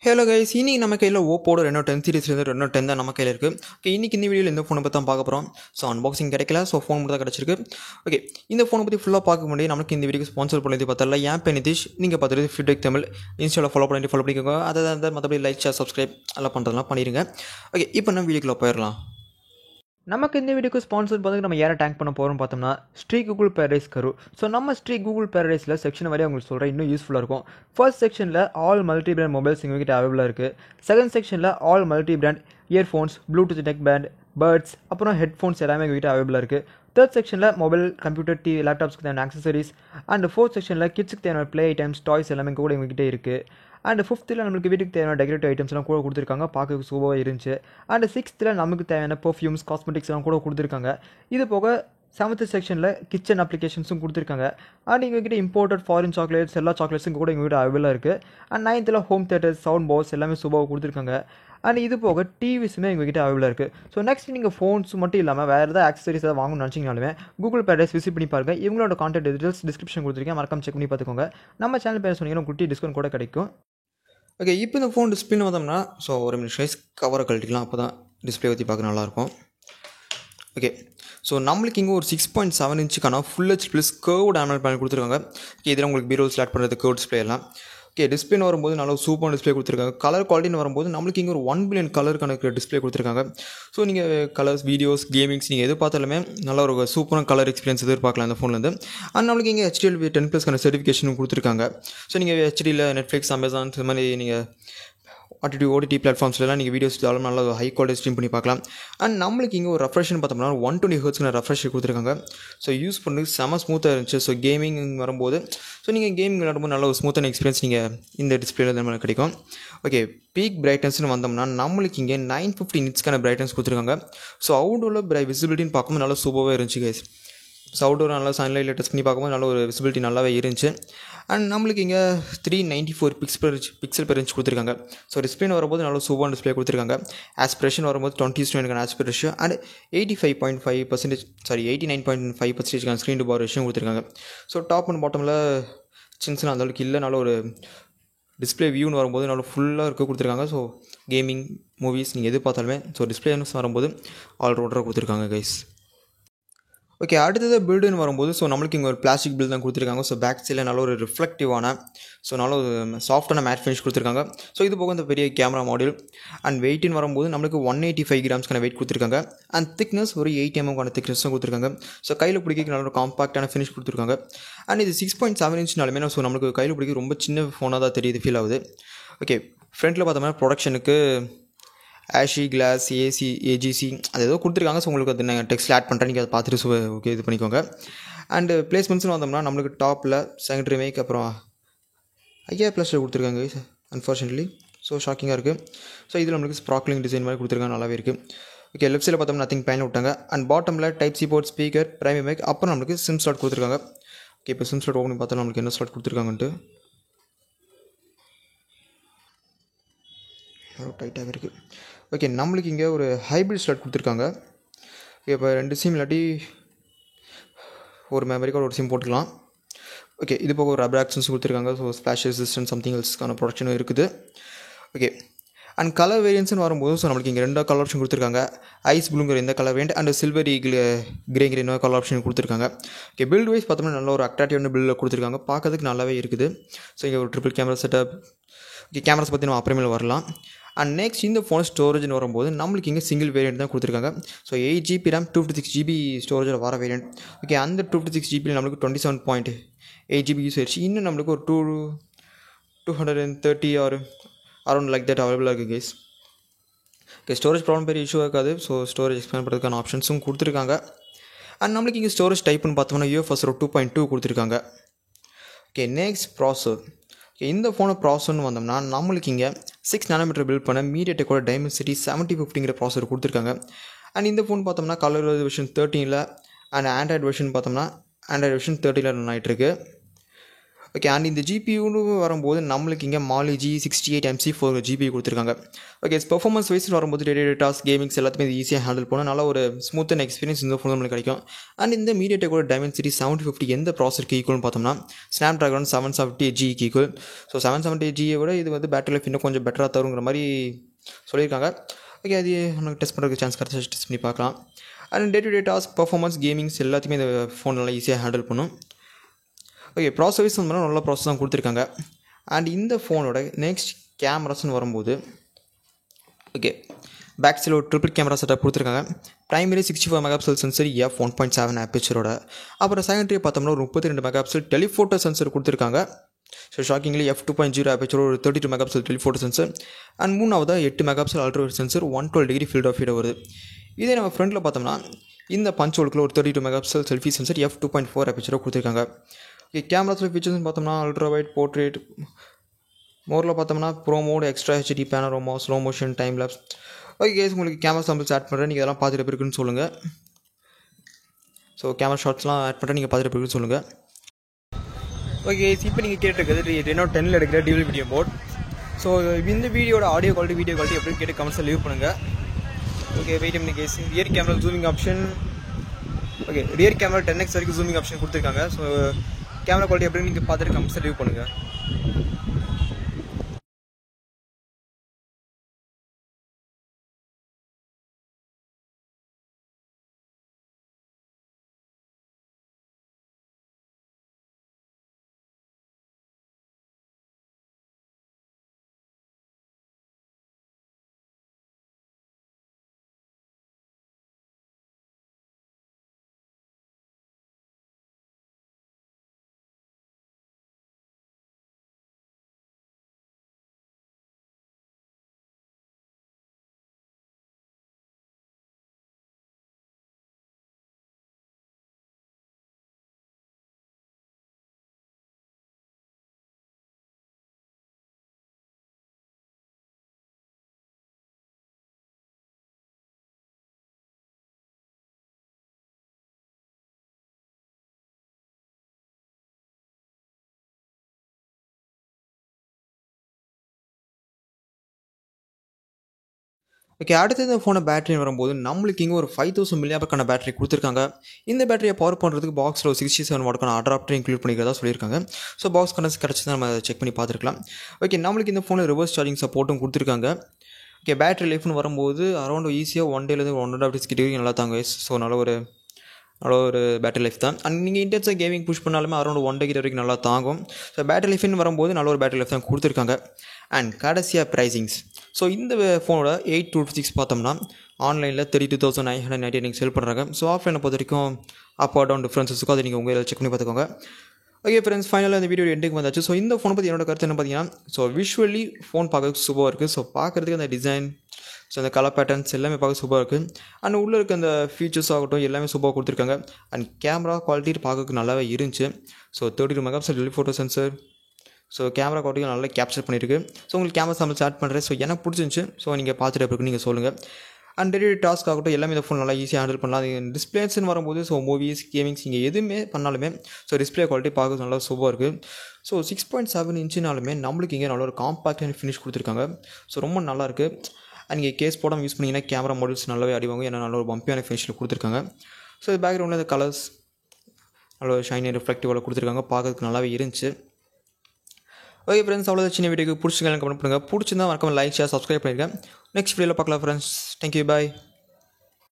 Hello guys, இன்னைக்கு நம்ம கையில் ஓப்போட ரெனோ 10 சீரிஸ்லேருந்து ரெனோ 10 தான் நம்ம கையில் இருக்குது. ஓகே, இன்றைக்கி இந்த வீடியோவில் இந்த ஃபோனை பற்றி தான் பார்க்க போகிறோம். ஸோ அன்பாக்சிங் கிடைக்கல, ஸோ ஃபோன் மட்டும் தான் கிடச்சிருக்கு. ஓகே, இந்த ஃபோனை பற்றி ஃபுல்லாக பார்க்க முடியும். நமக்கு இந்த வீடியோக்கு ஸ்பான்சர் பண்ணி பார்த்தல என் பேர் நிதிஷ். நீங்கள் பார்த்துட்டு ஃபீட்பேக் தமிழ் இன்ஸ்டாவில் ஃபாலோ பண்ணிக்கோங்க. அதை மற்றபடி லைக் ஷேர் சப்ஸ்கிரைப் எல்லாம் பண்ணுறதுலாம் பண்ணிடுங்க. ஓகே, இப்போ நம்ம வீடியோக்குள்ளே போயிடலாம். நமக்கு இந்த வீடியோக்கு ஸ்பான்சர் பார்த்து நம்ம யாரை டேங்க் பண்ண போகிறோம் பார்த்தோம்னா ஸ்ரீ கூகுள் பேரடைஸ் கரு. ஸோ நம்ம ஸ்ரீ கூகுள் பேரடைஸில் செக்ஷன் வரையும் உங்களுக்கு சொல்கிறேன், இன்னும் யூஸ்ஃபுல்லாக இருக்கும். ஃபர்ஸ்ட் செக்ஷனில் ஆல் மல்டி பிராண்ட் மொபைல்ஸ் எங்ககிட்ட அவைலபிளாக இருக்குது. செகண்ட் செக்ஷனில் all multi brand earphones, Bluetooth neck band, birds, அப்புறம் ஹெட்ஃபோன்ஸ் எல்லாமே எங்ககிட்ட அவைலபிளாக இருக்குது. தேர்ட் செக்ஷனில் மொபைல், கம்ப்யூட்டர், டிவி, லேப்டாப்ஸ்க்கு தேவையான ஆக்சசரிஸ். அண்ட் ஃபோர்த் செக்ஷனில் கிட்ஸுக்கு தேவையான ப்ளே ஐட்டம்ஸ், டாய்ஸ் எல்லாமே கூட எங்ககிட்ட இருக்குது. அண்ட் ஃபிஃப்த்தில் நம்மளுக்கு வீட்டுக்கு தேவையான டெக்கரேட்டிவ் ஐட்டம்ஸ்லாம் கூட கொடுத்துருக்காங்க, பார்க்க சூப்பராக இருந்துச்சு. அண்ட் சிக்ஸ்த்தில் நமக்கு தேவையான பர்ஃப்யூம்ஸ், காஸ்மெட்டிக்ஸ் எல்லாம் கூட கொடுத்துருக்காங்க. இது போக செவன்த் செக்ஷனில் கிச்சன் அப்ளிகேஷன்ஸும் கொடுத்துருக்காங்க. அண்ட் எங்ககிட்ட இம்போர்ட்டட் ஃபாரின் சாக்லேட்ஸ், எல்லா சாக்லேட்ஸும் கூட எங்ககிட்ட அவைலபிளாக இருக்குது. அண்ட் நைன்த்தில் ஹோம் தேட்டர்ஸ், சவுண்ட் பாக்ஸ் எல்லாமே சூப்பராக கொடுத்துருக்காங்க. அண்ட் இது போக டிவிஸுமே எங்ககிட்ட அவைலபிளாக இருக்குது. ஸோ நெக்ஸ்ட் நீங்கள் ஃபோன்ஸ் மட்டும் இல்லாமல் வேறு ஏதாவது ஆக்சசரிஸ் ஏதாவது வாங்கணும்னு நினச்சிங்கனாலுமே கூகுள் பேரடைஸ் விசிட் பண்ணி பாருங்கள். இவங்களோட கான்டாக்ட் டீடைல்ஸ் டிஸ்கிரிப்ஷன் கொடுத்துருக்கேன், மறக்காம செக் பண்ணி பார்த்துக்கோங்க. நம்ம சேனல் பேர் சொன்னீங்கன்னா உங்களுக்கு டிஸ்கவுண்ட் கூட கிடைக்கும். ஓகே, இப்போ இந்த ஃபோன் டிஸ்பிளேன்னு வந்தோம்னா ஸோ ஒரு மினிட் கவரை கழட்டிக்கலாம், அப்போ தான் டிஸ்பிளே பற்றி பார்க்க நல்லாயிருக்கும். ஓகே, ஸோ நம்மளுக்கு இங்கே ஒரு 6.7 இன்ச்சுக்கான full H plus curved AMOLED panel கொடுத்துருக்காங்க. ஓகே, இதில் உங்களுக்கு பீரோல் ஸ்லாட் பண்ணுறது கர்வ் டிஸ்பிளே எல்லாம். ஓகே, டிஸ்பிளேன்னு வரும்போது நல்ல சூப்பர் டிஸ்பிளே கொடுத்துருக்காங்க. கலர் குவாலிட்டின்னு வரும்போது நம்மளுக்கு இங்கே ஒரு 1 பில்லியன் கலருக்கான டிஸ்பிளே கொடுத்துருக்காங்க. ஸோ நீங்கள் கலர்ஸ், வீடியோஸ், கேமிங்ஸ் நீங்கள் எது பார்த்தாலுமே நல்ல ஒரு சூப்பரான கலர் எக்ஸ்பீரியன்ஸ் எதிர்பார்க்கலாம் இந்த ஃபோன்லேருந்து. அண்ட் நம்மளுக்கு இங்கே HDL 10+க்கான சர்டிஃபிகேஷனும் கொடுத்துருக்காங்க. ஸோ நீங்கள் HDயில் நெட்ஃப்ளிக்ஸ், அமேசான் இந்த மாதிரி நீங்கள் OTT பிளாட்ஃபார்ம்ஸ்லாம் நீங்கள் வீடியோஸ் இருந்தாலும் நல்லா ஹை குவாலிட்டி ஸ்ட்ரீம் பண்ணி பார்க்கலாம். அண்ட் நம்மளுக்கு இங்கே ஒரு ரெஃப்ரெஷ்னு பார்த்தோம்னா 120 ஹெர்ட்ஸ்க்கான ரெஃப்ரெஷ் கொடுத்துருக்காங்க. ஸோ யூஸ் பண்ணுறது செம ஸ்மூத்தாக இருந்துச்சு. ஸோ கேமிங் வரும்போது ஸோ நீங்கள் கேமிங் விளையாடும்போது நல்ல ஒரு ஸ்மூத்தான எக்ஸ்பீரியன்ஸ் நீங்கள் இந்த டிஸ்பிளேல நம்மளுக்கு கிடைக்கும். ஓகே, பீக் பிரைட்னஸ்னு வந்தோம்னா நம்மளுக்கு இங்கே 950 நிட்ஸ்க்கான பிரைட்னஸ் கொடுத்துருக்காங்க. ஸோ அவுட்டோரில் விசிபிலிட்டின்னு பார்க்கும்போது நல்லா சூப்பராக இருந்துச்சு கைஸ். ஸோ அவுட்டோர் நல்லா சன்லைட்டில் டெஸ்ட் பண்ணி பார்க்கும்போது நல்ல ஒரு விசிபிலிட்டி நல்லாவே இருந்துச்சு. அண்ட் நம்மளுக்கு இங்கே 394 பிக்சல் பெர் இன்ச் கொடுத்துருக்காங்க. ஸோ டிஸ்பிளேன்னு வரும்போது நல்ல சூப்பரான டிஸ்பிளே கொடுத்துருக்காங்க. ஆஸ்பிரேஷன் வரும்போது 20:9 ஆஸ்பிரேஷன் and 89.5% screen to bar ratio கொடுத்துருக்காங்க. ஸோ டாப் அண்ட் பாட்டமில் சின்ன அந்தளவுக்கு இல்லை, நல்ல ஒரு டிஸ்பிளே வியூன்னு வரும்போது நல்லா ஃபுல்லாக இருக்க கொடுத்துருக்காங்க. ஸோ கேமிங், மூவிஸ் நீங்கள் எது பார்த்தாலுமே ஸோ டிஸ்பிளேன்னு வரும்போது ஆல்ரவுண்டராக கொடுத்துருக்காங்க கைஸ். ஓகே, அடுத்தது பில்டுன்னு வரும்போது ஸோ நம்மளுக்கு இங்கே ஒரு பிளாஸ்டிக் பில்டு தான் கொடுத்துருக்காங்க. ஸோ பேக் சைடில் நல்ல ஒரு ரிஃப்ளெக்டிவான ஸோ நல்ல ஒரு சாஃப்டான மேட் ஃபினிஷ் கொடுத்துருக்காங்க. ஸோ இது போக இந்த பெரிய கேமரா மாடியூல். அண்ட் வெயிட்னு வரும்போது நம்மளுக்கு 185 கிராம்ஸ்க்கான வெயிட் கொடுத்துருக்காங்க. அண்ட் திக்னஸ் ஒரு 8 mm திக்னஸும் கொடுத்துருக்காங்க. ஸோ கையில் பிடிக்க நல்ல ஒரு காம்பாக்டான ஃபினிஷ் கொடுத்துருக்காங்க. அண்ட் இது 6.7 இன்ச்னாலுமே ஸோ நம்மளுக்கு கையில் பிடிக்க ரொம்ப சின்ன ஃபோனாக தான் தெரியுது, ஃபீல் ஆகுது. ஓகே, ஃப்ரண்ட்டில் பார்த்தோம்னா ப்ரொடக்ஷனுக்கு ஆஷி, கிளாஸ், ஏசி, ஏஜிசி அது ஏதோ கொடுத்துருக்காங்க. ஸோ உங்களுக்கு அது நான் டெக்ஸ்ட்டில் ஆட் பண்ணுறேன், நீங்கள் அதை பார்த்துட்டு ஓகே இது பண்ணிக்கோங்க. அண்டு பிளேஸ்மெண்ட்ஸ்னு வந்தோம்னா நம்மளுக்கு டாப்பில் செகண்டரி மேக் அப்புறம் IR+ கொடுத்துருக்காங்க அன்ஃபார்ச்சுனேட்லி. ஸோ ஷாக்கிங்காக இருக்குது. ஸோ இதில் நம்மளுக்கு ஸ்ப்ராக்லிங் டிசைன் மாதிரி கொடுத்துருக்காங்க, நல்லாவே இருக்குது. ஓகே, லெஃப்ட் சைடில் பார்த்தோம்னா நத்திங் பேன் விட்டாங்க. அண்ட் பாட்டமில் type C port, speaker, primary mic, அப்புறம் நம்மளுக்கு சிம் ஸ்லாட் கொடுத்துருக்காங்க. ஓகே, இப்போ சிம் ஸ்லாட் ஓப்பன் பார்த்தா நம்மளுக்கு என்ன ஸ்லாட் கொடுத்துருக்காங்கன்ட்டு டைட்டாகவே இருக்குது. ஓகே, நம்மளுக்கு இங்கே ஒரு ஹைப்ரிட் ஸ்லாட் கொடுத்துருக்காங்க. இப்போ 2 சிம் இல்லாட்டி ஒரு மெமரி கார்டு ஒரு சிம் போட்டுக்கலாம். ஓகே, இது போக ஒரு ரப்பர் ஆக்ஷன்ஸ் கொடுத்துருக்காங்க. ஸோ ஸ்ப்ளாஷ் ரெசிஸ்டன்ட் சம்திங் எல்ஸ்க்கான ப்ரொடக்ஷனும் இருக்குது. ஓகே, அண்ட் கலர் வேரியன்ட்ஸ்னு வரும்போது ஸோ நம்மளுக்கு இங்கே 2 கலர் ஆப்ஷன் கொடுத்துருக்காங்க. ஐஸ் ப்ளூங்கிற இந்த colour variant and silver eagle கிரேங்கிற இன்னொரு கலர் ஆப்ஷன் கொடுத்துருக்காங்க. ஓகே, பில்ட் வைஸ் பார்த்தோம்னா நல்ல ஒரு அட்ராக்டிவான பில்டில் கொடுத்துருக்காங்க, பார்க்கறதுக்கு நல்லாவே இருக்குது. ஸோ இங்கே ஒரு triple camera setup. Okay, cameras பற்றி நம்ம அப்புறமேல வரலாம். அண்ட் நெக்ஸ்ட் இந்த ஃபோன் ஸ்டோரேஜ்னு வரும்போது நம்மளுக்கு இங்கே சிங்கிள் வேரியன்ட் தான் கொடுத்துருக்காங்க. ஸோ 8GB RAM 256GB ஸ்டோரேஜில் வர வேரியன்ட். ஓகே, அந்த 256GB நம்மளுக்கு 27.8GB யூஸ் ஆயிடுச்சு. இன்னும் நம்மளுக்கு ஒரு 230 ஆர் அரௌண்ட் லைக் தட் அவைலபிளாக இருக்குது கேஸ். ஓகே, ஸ்டோரேஜ் ப்ராப்ளம் பெரிய இஷ்யூ இருக்காது. ஸோ ஸ்டோரேஜ் எக்ஸ்பேண்ட் பண்ணுறதுக்கான ஆப்ஷன்ஸும் கொடுத்துருக்காங்க. அண்ட் நம்மளுக்கு இங்கே ஸ்டோரேஜ் டைப்னு பார்த்தோம்னா UFS 2.2 கொடுத்துருக்காங்க. ஓகே, நெக்ஸ்ட் ப்ராசர். இந்த ஃபோனை ப்ராசர்னு வந்தோம்னா நம்மளுக்கு இங்கே 6 nm பில்ட் பண்ண மீடியாடெக்கோட டைமென்சிட்டி 7050ங்கிற ப்ராசர் கொடுத்துருக்காங்க. அண்ட் இந்த ஃபோன் பார்த்தோம்னா கலர் வெர்ஷன் 13ல் அண்ட் ஆண்ட்ராய்டு வெர்ஷன் பார்த்தோம்னா ஆண்ட்ராய்டு வெர்ஷன் 30ல் ரன் ஆகிட்டுருக்கு. ஓகே, அண்ட் இந்த ஜிபியூன்னு வரும்போது நம்மளுக்கு இங்கே மாலி G68MC4 ஜிபி கொடுத்துருக்காங்க. ஓகே, பெர்ஃபார்மன்ஸ் வைஸ் வரும்போது டே டாஸ்க் கேமிங்ஸ் எல்லாத்தையுமே இது ஈஸியாக ஹேண்டில் பண்ண நல்ல ஒரு ஸ்மூத் அண்ட் எக்ஸ்பீரியன்ஸ் இந்த ஃபோன் நம்மளுக்கு கிடைக்கும். அண்ட் இந்த மீடியாடெக்கோட டைமென்சிட்டி 7050 எந்த ப்ராசருக்கு ஈக்குவல்னு பார்த்தோம்னா Snapdragon 770G equal. So 770G விட இது வந்து பேட்டரி லைஃப் இன்னும் கொஞ்சம் பெட்டராக தருங்கிற மாதிரி சொல்லியிருக்காங்க. ஓகே, அது நமக்கு டெஸ்ட் பண்ணுறதுக்கு சான்ஸ் கிடச்சி டெஸ்ட் பண்ணி பார்க்கலாம். And day to day task performance gamings எல்லாத்தையுமே இந்த ஃபோன் நல்லா ஈஸியாக ஹேண்டில் பண்ணும். ஓகே, ப்ராசஸ் வந்து நல்ல ப்ராசஸ் தான் கொடுத்துருக்காங்க. அண்ட் இந்த ஃபோனோட நெக்ஸ்ட் கேமராஸ்ன்னு வரும்போது ஓகே, பேக் சைடில் ஒரு ட்ரிபிள் கேமரா செட்டப் கொடுத்துருக்காங்க. பிரைமரி 64 மெகாபிக்சல் சென்சர் f1.7 ஆப்பேச்சரோட. அப்புறம் செகண்டரி பார்த்தோம்னா ஒரு 32 மெகாபிக்சல் டெலிஃபோட்டோ சென்சர் கொடுத்துருக்காங்க. ஸோ ஷாக்கிங்லி f2.0 ஆப்பேச்சரோட ஒரு 32 மெகாபிக்சல் டெலிஃபோட்டோ சென்சர். அண்ட் மூணாவதாக 8 megapixel ultrawide sensor 112 degree field of view வருது. இதே நம்ம ஃப்ரண்ட்டில் பார்த்தோம்னா இந்த பஞ்ச் ஹோலுக்குள்ள ஒரு 32 மெகாபிக்சல் செல்ஃபி சென்சர் f2.4 ஆப்பேச்சரோட கொடுத்துருக்காங்க. ஓகே, கேமராஸில் ஃபீச்சர்ஸ்னு பார்த்தோம்னா அல்ட்ராவைட், போர்ட்ரேட், மோரில் பார்த்தோம்னா pro mode, extra HD, panorama, slow motion, time lapse. Okay guys, உங்களுக்கு கேமரா சாம்பிள்ஸ் ஆட் பண்ணுறேன், நீங்கள் அதெல்லாம் பார்த்துட்டு இருக்குன்னு சொல்லுங்கள். ஸோ கேமரா ஷாட்ஸ்லாம் ஆட் பண்ணுறேன், நீங்கள் பார்த்துட்டு இருக்குன்னு சொல்லுங்கள். ஓகே, இப்போ நீங்கள் கேட்டிருக்கிறது Reno 10 எடுக்கிற டியூவல் வீடியோ போர்ட். ஸோ இந்த வீடியோட ஆடியோ குவாலிட்டி, வீடியோ குவாலிட்டி எப்படின்னு கேட்டு கமெண்ட்ஸில் லீவ் பண்ணுங்கள். ஓகே, வெயிட் பண்ணி guys. Rear camera zooming option. Okay, rear camera 10x வரைக்கும் ஜூமிங் ஆப்ஷன் கொடுத்துருக்காங்க. ஸோ கேமரா குவாலிட்டி எப்படின்னு நீங்கள் பார்த்துட்டு கமெண்ட்ஸில் லீவ் பண்ணுங்கள். ஓகே, அடுத்து இந்த ஃபோனை பேட்டரி வரும்போது நம்மளுக்கு இங்கே ஒரு 5000 mAh பேட்டரி கொடுத்துருக்காங்க. இந்த பேட்டரியை பவர் பண்ணுறதுக்கு பாக்ஸில் ஒரு 67 வாட்க்கான அடாப்டர் இன்க்ளூட் பண்ணிக்கிறதா சொல்லியிருக்காங்க. ஸோ பாக்ஸ் கனெக்ட் கிடச்சி தான் நம்ம செக் பண்ணி பார்த்துருக்கலாம். ஓகே, நம்மளுக்கு இந்த ஃபோனில் ரிவர்ஸ் சார்ஜிங் சப்போர்ட்டும் கொடுத்துருக்காங்க. ஓகே, பேட்டரி லைஃப்னு வரும்போது அரௌண்ட் ஈஸியாக 1 டேலேருந்து 1.5 days கிட்ட நல்லா தாங்க. ஸோ நல்ல ஒரு பேட்டரி லைஃப் தான். அண்ட் நீங்கள் இன்டென்ஸாக கேமிங் புஷ் பண்ணாலுமே அரௌண்ட் 1 day கிட்ட வரைக்கும் நல்லா தாங்கும். ஸோ பேட்டரி லைஃப்னு வரும்போது நல்ல ஒரு பேட்டரி லைஃப் தான் கொடுத்துருக்காங்க. அண்ட் கடைசியாக ப்ரைஸிங்ஸ். ஸோ இந்த ஃபோனோட 826 பார்த்தோம்னா ஆன்லைனில் 32,999 செல் பண்ணுறாங்க. ஸோ ஆஃப்லைனை பொறுத்த வரைக்கும் அப் ஆர் டவுன் டிஃப்ரென்சஸுக்கும் அதை நீங்கள் உங்கள் செக் பண்ணி பார்த்துக்கோங்க. ஓகே ஃப்ரெண்ட்ஸ், ஃபைனலாக இந்த வீடியோ எண்டுக்கு வந்தாச்சு. ஸோ இந்த ஃபோனை பற்றி என்னோட கருத்து என்ன பார்த்தீங்கன்னா, ஸோ விஷுவலி ஃபோன் பார்க்கறதுக்கு சூப்பராக இருக்குது. ஸோ பார்க்குறதுக்கு அந்த டிசைன், ஸோ அந்த கலர் பேட்டர்ன்ஸ் எல்லாமே பார்க்க சூப்பராக இருக்குது. அண்ட் உள்ளே இருக்க அந்த ஃபீச்சர்ஸ் ஆகட்டும் எல்லாமே சூப்பராக கொடுத்துருக்காங்க. அண்ட் கேமரா குவாலிட்டி பார்க்கறதுக்கு நல்லாவே இருந்துச்சு. So 32 megapixel telephoto sensor. So camera குவாலிட்டியும் நல்லா கேப்சர் பண்ணியிருக்கு. ஸோ உங்களுக்கு கேமரா சாம்பிள் ஸ்டார்ட் பண்ணுறேன். ஸோ எனக்கு பிடிச்சிருந்துச்சு. ஸோ நீங்கள் பார்த்துட்டு இருக்குன்னு நீங்கள் சொல்லுங்கள். அண்ட் டெய்லி டாஸ்க் ஆகட்டும் எல்லாமே இந்த ஃபோன் நல்லா ஈஸியாக ஹேண்டில் பண்ணலாம். அது டிஸ்பிளேஸ்ன்னு வரும்போது ஸோ மூவிஸ், கேமிங்ஸ் நீங்கள் எதுவுமே பண்ணாலுமே ஸோ டிஸ்பிளே குவாலிட்டி பார்க்க நல்லா சூப்பராக இருக்குது. ஸோ 6.7 இன்ச்சுனாலுமே நம்மளுக்கு இங்கே நல்ல ஒரு காம்பாக்ட் அண்ட் ஃபினிஷ் கொடுத்துருக்காங்க. ஸோ ரொம்ப நல்லாயிருக்கு. அண்ட் நீங்கள் கேஸ் போடாமல் யூஸ் பண்ணிங்கன்னா கேமரா மாடல்ஸ் நல்லாவே அடிவாங்க. ஏன்னா நல்ல ஒரு பம்பியான ஃபினிஷில் கொடுத்துருக்காங்க. ஸோ பேக்ரவுண்டில் இந்த கலர்ஸ் நல்ல ஒரு ஷைனி ரிஃப்ளெக்டிவோட கொடுத்துருக்காங்க. பார்க்கறதுக்கு நல்லாவே இருந்துச்சு. ஓகே ஃப்ரெண்ட்ஸ், அவ்வளோ சின்ன வீடியோக்கு பிடிச்சிங்க கமெண்ட் பண்ணுங்கள். பிடிச்சிருந்தா மறக்காம லைக், ஷேர், சப்ஸ்கிரைப் பண்ணியிருக்கேன். நெக்ஸ்ட் வீடியோவில் பார்க்கலாம் ஃப்ரெண்ட்ஸ். தேங்க்யூ, பாய்.